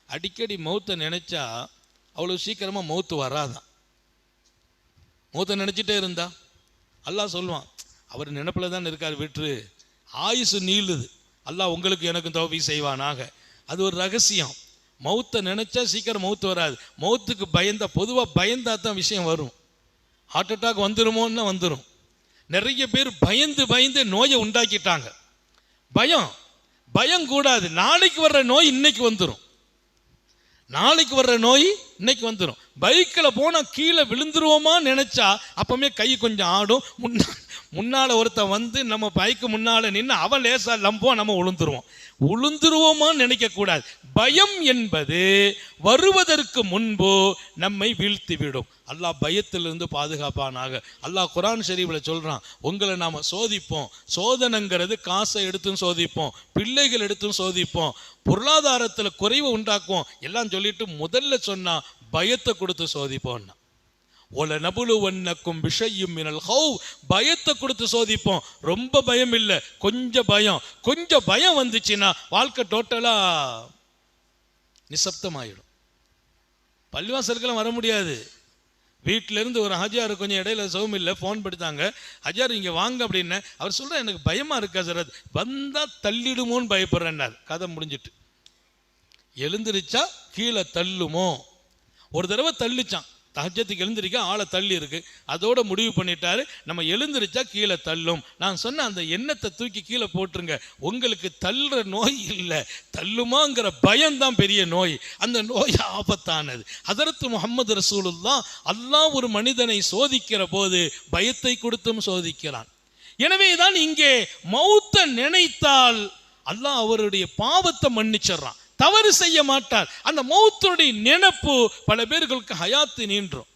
அடிக்கடி மௌத்தை நினைச்சா அவ்வளோ சீக்கிரமா மௌத்து வராதான். மௌத்தை நினைச்சிட்டே இருந்தா அல்லாஹ் சொல்லுவான், அவர் நினைப்பில் தான் இருக்கார், விட்டுரு, ஆயுசு நீளுது, அல்லாஹ் உங்களுக்கு எனக்கும் தௌஃபீக் செய்வானாக. அது ஒரு ரகசியம். மௌத்தை நினைச்சா சீக்கிரம் மௌத்து வராது. மௌத்துக்கு பயந்தா, பொதுவாக பயந்தா தான் விஷயம் வரும். ஹார்ட் அட்டாக் வந்துருமோன்னா வந்துடும். நிறைய பேர் பயந்து பயந்து நோயை உண்டாக்கிட்டாங்க. பயம் கூடாது. நாளைக்கு வர்ற நோய் இன்னைக்கு வந்துடும். நாளைக்கு வர்ற நோய் இன்னைக்கு வந்துடும். பைக்கில் போனால் கீழே விழுந்துருவோமா நினைச்சா அப்பவுமே கை கொஞ்சம் ஆடும். முன்னால ஒருத்தன் வந்து நம்ம பைக்கு முன்னால நின்று அவன் லேசா லம்போம், நம்ம உளுந்துருவோமான்னு நினைக்க கூடாது. பயம் என்பது வருவதற்கு முன்பு நம்மை வீழ்த்தி விடும். அல்லாஹ் பயத்திலிருந்து பாதுகாப்பானாக. அல்லாஹ் குர்ஆன் ஷரீஃபில் சொல்றான், உங்களை நாம சோதிப்போம். சோதனைங்கிறது காசை எடுத்தும் சோதிப்போம், பிள்ளைகள் எடுத்தும் சோதிப்போம், பொருளாதாரத்தில் குறைவு உண்டாக்குவோம் எல்லாம் சொல்லிட்டு முதல்ல சொன்னா பயத்தை கொடுத்து சோதிப்போம்னா. ஒல நபுலுவன்னக்கும் பிஷையும் மினல் ஹௌஃப், பயத்தை கொடுத்து சோதிப்போம். ரொம்ப பயம் இல்லை, கொஞ்சம் பயம் வந்துச்சுன்னா வாழ்க்கை டோட்டலா நிசப்தமாயிடும். பள்ளிவாசலுக்கெல்லாம் வர முடியாது. வீட்டிலேருந்து ஒரு ஹஜார் கொஞ்சம் இடையில சௌம் இல்லை, ஃபோன் படித்தாங்க, ஹஜார் இங்கே வாங்க அப்படின்னு. அவர் சொல்ற, எனக்கு பயமா இருக்கா சார், அது வந்தா தள்ளிடுமோன்னு பயப்படுறேன்னார். கதை முடிஞ்சிட்டு எழுந்திருச்சா கீழே தள்ளுமோ. ஒரு தடவை தள்ளிச்சான், தஹஜ்ஜத்துக்கு எழுந்திருக்க ஆளை தள்ளி இருக்கு, அதோட முடிவு பண்ணிட்டாரு, நம்ம எழுந்திருச்சா கீழே தள்ளும். நான் சொன்ன அந்த எண்ணத்தை தூக்கி கீழே போட்டுருங்க. உங்களுக்கு தள்ளுற நோய் இல்லை, தள்ளுமாங்கிற பயம்தான் பெரிய நோய். அந்த நோய் ஆபத்தானது. ஹதரத் முஹம்மது ரசூலுல்லாஹ், அல்லாஹ் ஒரு மனிதனை சோதிக்கிற போது பயத்தை கொடுத்தும் சோதிக்கிறான். எனவே தான் இங்கே மௌத்தை நினைத்தால் அல்லாஹ் அவருடைய பாவத்தை மன்னிச்சிடறான், தவறு செய்ய மாட்டார். அந்த மௌத்துடைய நினைப்பு பல பேர்களுக்கு ஹயாத்து நீன்றும்.